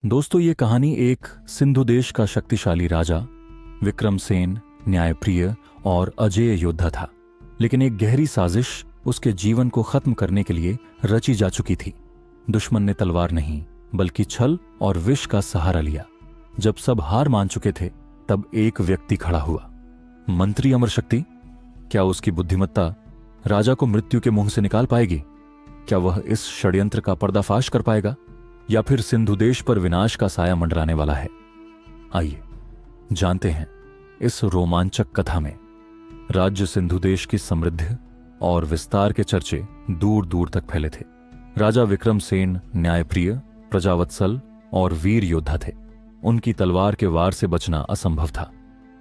दोस्तों, ये कहानी एक सिंधु देश का शक्तिशाली राजा विक्रमसेन न्यायप्रिय और अजेय योद्धा था। लेकिन एक गहरी साजिश उसके जीवन को खत्म करने के लिए रची जा चुकी थी। दुश्मन ने तलवार नहीं बल्कि छल और विष का सहारा लिया। जब सब हार मान चुके थे तब एक व्यक्ति खड़ा हुआ, मंत्री अमरशक्ति। क्या उसकी बुद्धिमत्ता राजा को मृत्यु के मुंह से निकाल पाएगी? क्या वह इस षड्यंत्र का पर्दाफाश कर पाएगा या फिर सिंधु देश पर विनाश का साया मंडराने वाला है? आइए जानते हैं इस रोमांचक कथा में। राज्य सिंधु देश की समृद्धि और विस्तार के चर्चे दूर दूर तक फैले थे। राजा विक्रमसेन न्यायप्रिय, प्रजावत्सल और वीर योद्धा थे। उनकी तलवार के वार से बचना असंभव था,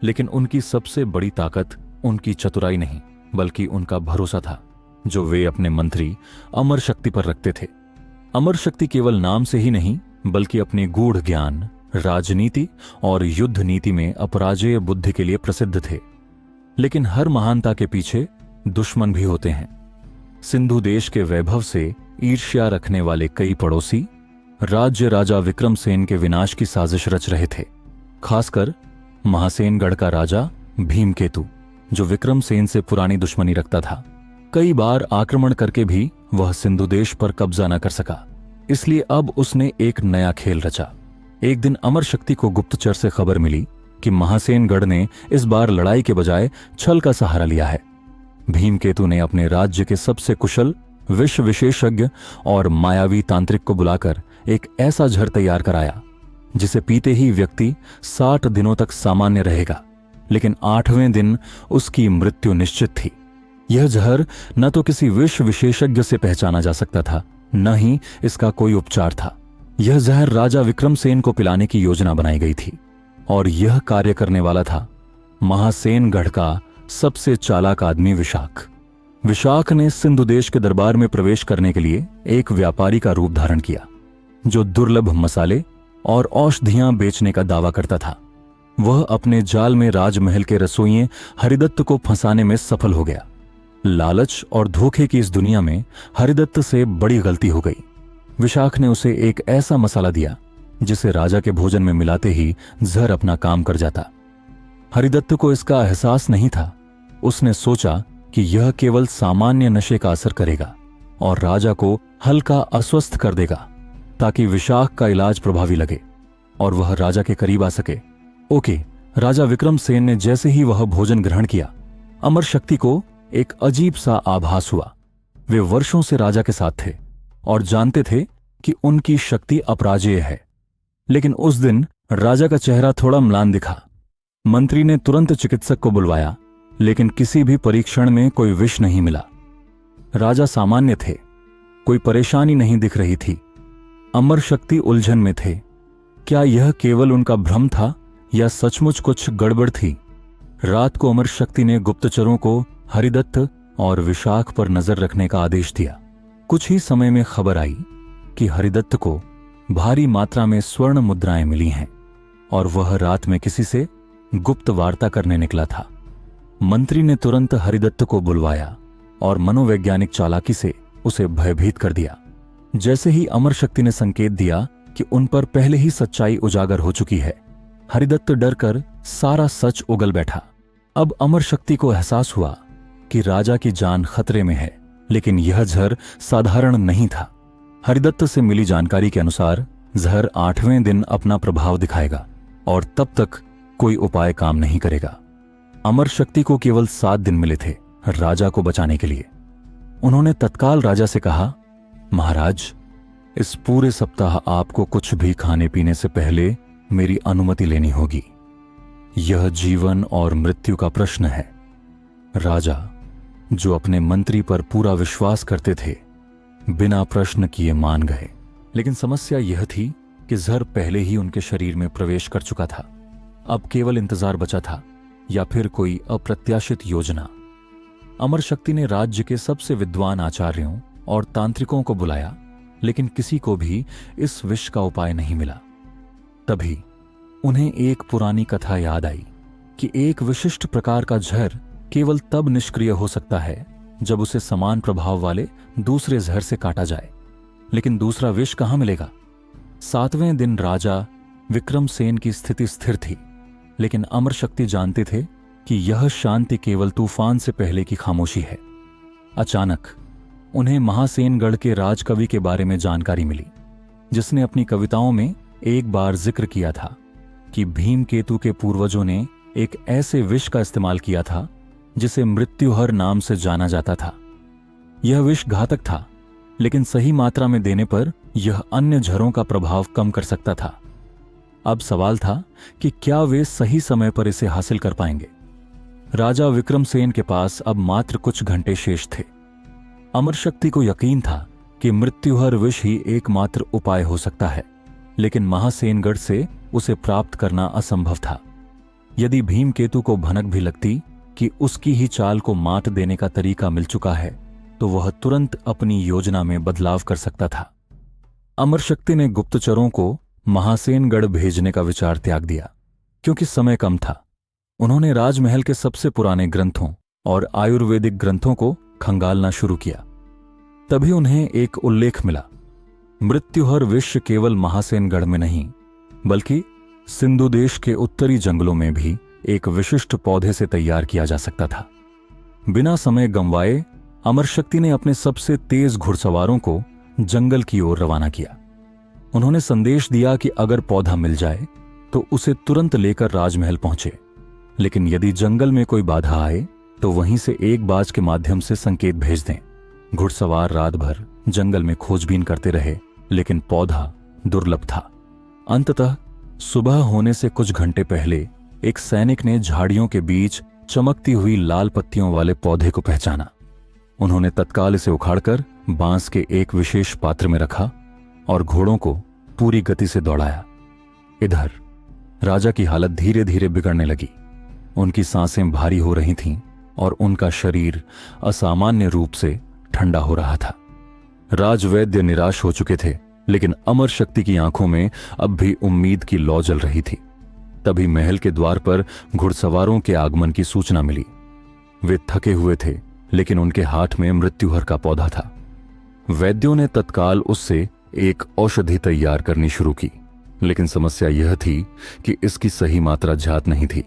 लेकिन उनकी सबसे बड़ी ताकत उनकी चतुराई नहीं बल्कि उनका भरोसा था, जो वे अपने मंत्री अमर शक्ति पर रखते थे। अमर शक्ति केवल नाम से ही नहीं बल्कि अपने गूढ़ ज्ञान, राजनीति और युद्ध नीति में अपराजेय बुद्धि के लिए प्रसिद्ध थे। लेकिन हर महानता के पीछे दुश्मन भी होते हैं। सिंधु देश के वैभव से ईर्ष्या रखने वाले कई पड़ोसी राज्य राजा विक्रमसेन के विनाश की साजिश रच रहे थे। खासकर महासेनगढ़ का राजा भीमकेतु, जो विक्रमसेन से पुरानी दुश्मनी रखता था। कई बार आक्रमण करके भी वह सिंधु देश पर कब्जा न कर सका, इसलिए अब उसने एक नया खेल रचा। एक दिन अमर शक्ति को गुप्तचर से खबर मिली कि महासेनगढ़ ने इस बार लड़ाई के बजाय छल का सहारा लिया है। भीमकेतु ने अपने राज्य के सबसे कुशल विश्व विशेषज्ञ और मायावी तांत्रिक को बुलाकर एक ऐसा जहर तैयार कराया जिसे पीते ही व्यक्ति 60 दिनों तक सामान्य रहेगा, लेकिन 8वें दिन उसकी मृत्यु निश्चित थी। यह जहर न तो किसी विश्व विशेषज्ञ से पहचाना जा सकता था, न ही इसका कोई उपचार था। यह जहर राजा विक्रमसेन को पिलाने की योजना बनाई गई थी, और यह कार्य करने वाला था महासेनगढ़ का सबसे चालाक आदमी विशाख। विशाख ने सिंधु देश के दरबार में प्रवेश करने के लिए एक व्यापारी का रूप धारण किया, जो दुर्लभ मसाले और औषधियां बेचने का दावा करता था। वह अपने जाल में राजमहल के रसोइये हरिदत्त को फंसाने में सफल हो गया। लालच और धोखे की इस दुनिया में हरिदत्त से बड़ी गलती हो गई। विशाख ने उसे एक ऐसा मसाला दिया जिसे राजा के भोजन में मिलाते ही जहर अपना काम कर जाता। हरिदत्त को इसका एहसास नहीं था। उसने सोचा कि यह केवल सामान्य नशे का असर करेगा और राजा को हल्का अस्वस्थ कर देगा, ताकि विशाख का इलाज प्रभावी लगे और वह राजा के करीब आ सके। ओके, राजा विक्रमसेन ने जैसे ही वह भोजन ग्रहण किया, अमर शक्ति को एक अजीब सा आभास हुआ। वे वर्षों से राजा के साथ थे और जानते थे कि उनकी शक्ति अपराजेय है। लेकिन उस दिन राजा का चेहरा थोड़ा म्लान दिखा। मंत्री ने तुरंत चिकित्सक को बुलवाया, लेकिन किसी भी परीक्षण में कोई विष नहीं मिला। राजा सामान्य थे, कोई परेशानी नहीं दिख रही थी। अमर शक्ति उलझन में थे। क्या यह केवल उनका भ्रम था या सचमुच कुछ गड़बड़ थी? रात को अमर शक्ति ने गुप्तचरों को हरिदत्त और विशाख पर नजर रखने का आदेश दिया। कुछ ही समय में खबर आई कि हरिदत्त को भारी मात्रा में स्वर्ण मुद्राएं मिली हैं और वह रात में किसी से गुप्त वार्ता करने निकला था। मंत्री ने तुरंत हरिदत्त को बुलवाया और मनोवैज्ञानिक चालाकी से उसे भयभीत कर दिया। जैसे ही अमर शक्ति ने संकेत दिया कि उन पर पहले ही सच्चाई उजागर हो चुकी है, हरिदत्त डरकर सारा सच उगल बैठा। अब अमर शक्ति को एहसास हुआ कि राजा की जान खतरे में है, लेकिन यह जहर साधारण नहीं था। हरिदत्त से मिली जानकारी के अनुसार जहर 8वें दिन अपना प्रभाव दिखाएगा और तब तक कोई उपाय काम नहीं करेगा। अमर शक्ति को केवल 7 दिन मिले थे राजा को बचाने के लिए। उन्होंने तत्काल राजा से कहा, महाराज, इस पूरे सप्ताह आपको कुछ भी खाने पीने से पहले मेरी अनुमति लेनी होगी। यह जीवन और मृत्यु का प्रश्न है। राजा, जो अपने मंत्री पर पूरा विश्वास करते थे, बिना प्रश्न किए मान गए। लेकिन समस्या यह थी कि जहर पहले ही उनके शरीर में प्रवेश कर चुका था। अब केवल इंतजार बचा था, या फिर कोई अप्रत्याशित योजना। अमर शक्ति ने राज्य के सबसे विद्वान आचार्यों और तांत्रिकों को बुलाया, लेकिन किसी को भी इस विष का उपाय नहीं मिला। तभी उन्हें एक पुरानी कथा याद आई कि एक विशिष्ट प्रकार का जहर केवल तब निष्क्रिय हो सकता है जब उसे समान प्रभाव वाले दूसरे जहर से काटा जाए। लेकिन दूसरा विष कहाँ मिलेगा? 7वें दिन राजा विक्रमसेन की स्थिति स्थिर थी, लेकिन अमर शक्ति जानते थे कि यह शांति केवल तूफान से पहले की खामोशी है। अचानक उन्हें महासेनगढ़ के राजकवि के बारे में जानकारी मिली, जिसने अपनी कविताओं में एक बार जिक्र किया था कि भीमकेतु के पूर्वजों ने एक ऐसे विष का इस्तेमाल किया था जिसे मृत्युहर नाम से जाना जाता था। यह विष घातक था, लेकिन सही मात्रा में देने पर यह अन्य जहरों का प्रभाव कम कर सकता था। अब सवाल था कि क्या वे सही समय पर इसे हासिल कर पाएंगे। राजा विक्रमसेन के पास अब मात्र कुछ घंटे शेष थे। अमर शक्ति को यकीन था कि मृत्युहर विष ही एकमात्र उपाय हो सकता है, लेकिन महासेनगढ़ से उसे प्राप्त करना असंभव था। यदि भीमकेतु को भनक भी लगती कि उसकी ही चाल को मात देने का तरीका मिल चुका है, तो वह तुरंत अपनी योजना में बदलाव कर सकता था। अमर शक्ति ने गुप्तचरों को महासेनगढ़ भेजने का विचार त्याग दिया, क्योंकि समय कम था। उन्होंने राजमहल के सबसे पुराने ग्रंथों और आयुर्वेदिक ग्रंथों को खंगालना शुरू किया। तभी उन्हें एक उल्लेख मिला। मृत्युहर विष केवल महासेनगढ़ में नहीं, बल्कि सिंधु देश के उत्तरी जंगलों में भी एक विशिष्ट पौधे से तैयार किया जा सकता था। बिना समय गंवाए अमर शक्ति ने अपने सबसे तेज घुड़सवारों को जंगल की ओर रवाना किया। उन्होंने संदेश दिया कि अगर पौधा मिल जाए तो उसे तुरंत लेकर राजमहल पहुंचे, लेकिन यदि जंगल में कोई बाधा आए तो वहीं से एक बाज के माध्यम से संकेत भेज दें। घुड़सवार रात भर जंगल में खोजबीन करते रहे, लेकिन पौधा दुर्लभ था। अंततः सुबह होने से कुछ घंटे पहले एक सैनिक ने झाड़ियों के बीच चमकती हुई लाल पत्तियों वाले पौधे को पहचाना। उन्होंने तत्काल इसे उखाड़कर बांस के एक विशेष पात्र में रखा और घोड़ों को पूरी गति से दौड़ाया। इधर राजा की हालत धीरे धीरे बिगड़ने लगी। उनकी सांसें भारी हो रही थीं और उनका शरीर असामान्य रूप से ठंडा हो रहा था। राजवैद्य निराश हो चुके थे, लेकिन अमर शक्ति की आंखों में अब भी उम्मीद की लौ जल रही थी। तभी महल के द्वार पर घुड़सवारों के आगमन की सूचना मिली। वे थके हुए थे, लेकिन उनके हाथ में मृत्युहर का पौधा था। वैद्यों ने तत्काल उससे एक औषधि तैयार करनी शुरू की, लेकिन समस्या यह थी कि इसकी सही मात्रा ज्ञात नहीं थी।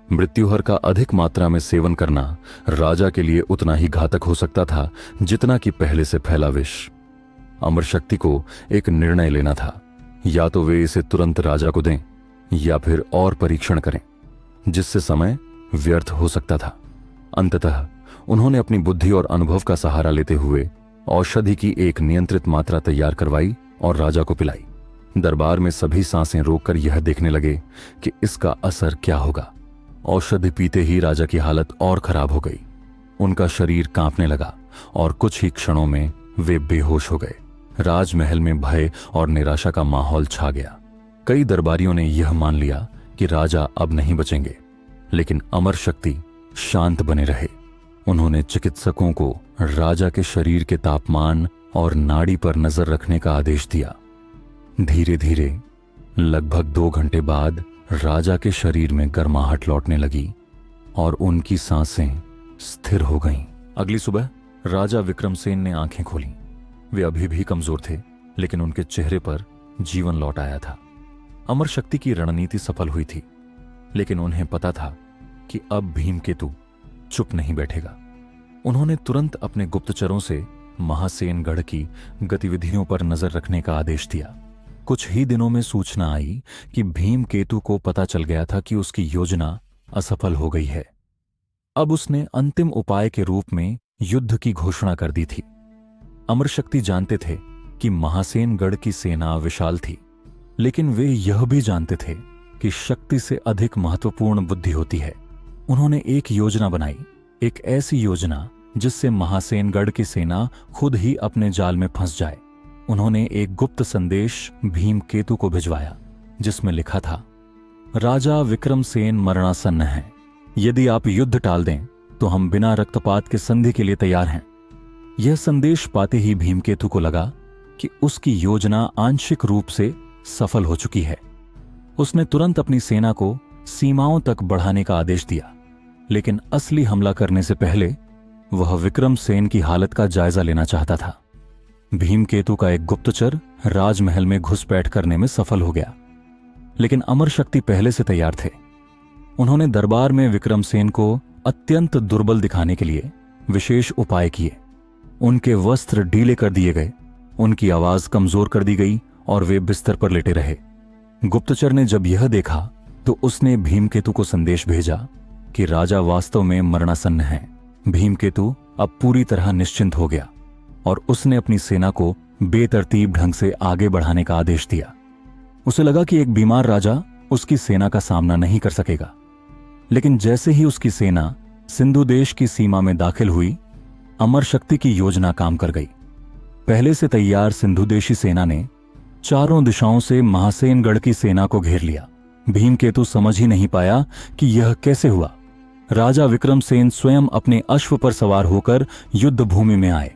मृत्युहर का अधिक मात्रा में सेवन करना राजा के लिए उतना ही घातक हो सकता था जितना कि पहले से फैला विष। अमर शक्ति को एक निर्णय लेना था। या तो वे इसे तुरंत राजा को दें या फिर और परीक्षण करें, जिससे समय व्यर्थ हो सकता था। अंततः उन्होंने अपनी बुद्धि और अनुभव का सहारा लेते हुए औषधि की एक नियंत्रित मात्रा तैयार करवाई और राजा को पिलाई। दरबार में सभी सांसें रोककर यह देखने लगे कि इसका असर क्या होगा। औषधि पीते ही राजा की हालत और खराब हो गई। उनका शरीर कांपने लगा और कुछ ही क्षणों में वे बेहोश हो गए। राजमहल में भय और निराशा का माहौल छा गया। कई दरबारियों ने यह मान लिया कि राजा अब नहीं बचेंगे, लेकिन अमर शक्ति शांत बने रहे। उन्होंने चिकित्सकों को राजा के शरीर के तापमान और नाड़ी पर नजर रखने का आदेश दिया। धीरे धीरे लगभग 2 घंटे बाद राजा के शरीर में गर्माहट लौटने लगी और उनकी सांसें स्थिर हो गईं। अगली सुबह राजा विक्रमसेन ने आंखें खोलीं। वे अभी भी कमजोर थे, लेकिन उनके चेहरे पर जीवन लौट आया था। अमर शक्ति की रणनीति सफल हुई थी, लेकिन उन्हें पता था कि अब भीमकेतु चुप नहीं बैठेगा। उन्होंने तुरंत अपने गुप्तचरों से महासेनगढ़ की गतिविधियों पर नजर रखने का आदेश दिया। कुछ ही दिनों में सूचना आई कि भीमकेतु को पता चल गया था कि उसकी योजना असफल हो गई है। अब उसने अंतिम उपाय के रूप में युद्ध की घोषणा कर दी थी। अमर शक्ति जानते थे कि महासेनगढ़ की सेना विशाल थी, लेकिन वे यह भी जानते थे कि शक्ति से अधिक महत्वपूर्ण बुद्धि होती है। उन्होंने एक योजना बनाई, एक ऐसी योजना जिससे महासेनगढ़ की सेना खुद ही अपने जाल में फंस जाए। उन्होंने एक गुप्त संदेश भीमकेतु को भिजवाया, जिसमें लिखा था, राजा विक्रमसेन मरणासन्न है। यदि आप युद्ध टाल दें तो हम बिना रक्तपात के संधि के लिए तैयार हैं। यह संदेश पाते ही भीमकेतु को लगा कि उसकी योजना आंशिक रूप से सफल हो चुकी है। उसने तुरंत अपनी सेना को सीमाओं तक बढ़ाने का आदेश दिया, लेकिन असली हमला करने से पहले वह विक्रमसेन की हालत का जायजा लेना चाहता था। भीमकेतु का एक गुप्तचर राजमहल में घुसपैठ करने में सफल हो गया, लेकिन अमर शक्ति पहले से तैयार थे। उन्होंने दरबार में विक्रमसेन को अत्यंत दुर्बल दिखाने के लिए विशेष उपाय किए। उनके वस्त्र ढीले कर दिए गए, उनकी आवाज कमजोर कर दी गई और वे बिस्तर पर लेटे रहे। गुप्तचर ने जब यह देखा तो उसने भीमकेतु को संदेश भेजा कि राजा वास्तव में मरणासन्न है। भीमकेतु अब पूरी तरह निश्चिंत हो गया और उसने अपनी सेना को बेतरतीब ढंग से आगे बढ़ाने का आदेश दिया। उसे लगा कि एक बीमार राजा उसकी सेना का सामना नहीं कर सकेगा, लेकिन जैसे ही उसकी सेना सिंधु देश की सीमा में दाखिल हुई, अमर शक्ति की योजना काम कर गई। पहले से तैयार सिंधु देशी सेना ने चारों दिशाओं से महासेनगढ़ की सेना को घेर लिया। भीमकेतु समझ ही नहीं पाया कि यह कैसे हुआ। राजा विक्रमसेन स्वयं अपने अश्व पर सवार होकर युद्ध भूमि में आए।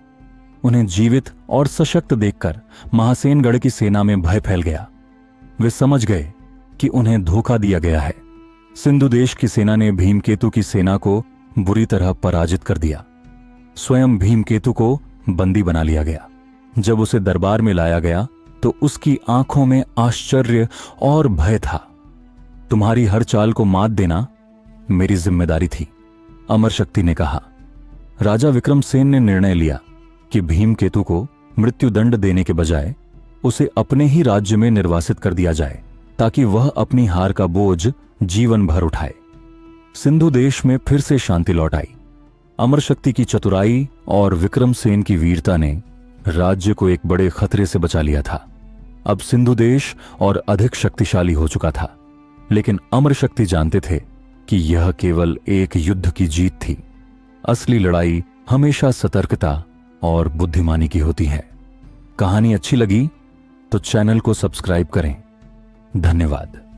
उन्हें जीवित और सशक्त देखकर महासेनगढ़ की सेना में भय फैल गया। वे समझ गए कि उन्हें धोखा दिया गया है। सिंधु देश की सेना ने भीमकेतु की सेना को बुरी तरह पराजित कर दिया। स्वयं भीमकेतु को बंदी बना लिया गया। जब उसे दरबार में लाया गया तो उसकी आंखों में आश्चर्य और भय था। तुम्हारी हर चाल को मात देना मेरी जिम्मेदारी थी, अमर शक्ति ने कहा। राजा विक्रमसेन ने निर्णय लिया कि भीमकेतु को मृत्युदंड देने के बजाय उसे अपने ही राज्य में निर्वासित कर दिया जाए, ताकि वह अपनी हार का बोझ जीवन भर उठाए। सिंधु देश में फिर से शांति लौट आई। अमर शक्ति की चतुराई और विक्रमसेन की वीरता ने राज्य को एक बड़े खतरे से बचा लिया था। अब सिंधु देश और अधिक शक्तिशाली हो चुका था, लेकिन अमर शक्ति जानते थे कि यह केवल एक युद्ध की जीत थी। असली लड़ाई हमेशा सतर्कता और बुद्धिमानी की होती है। कहानी अच्छी लगी तो चैनल को सब्सक्राइब करें। धन्यवाद।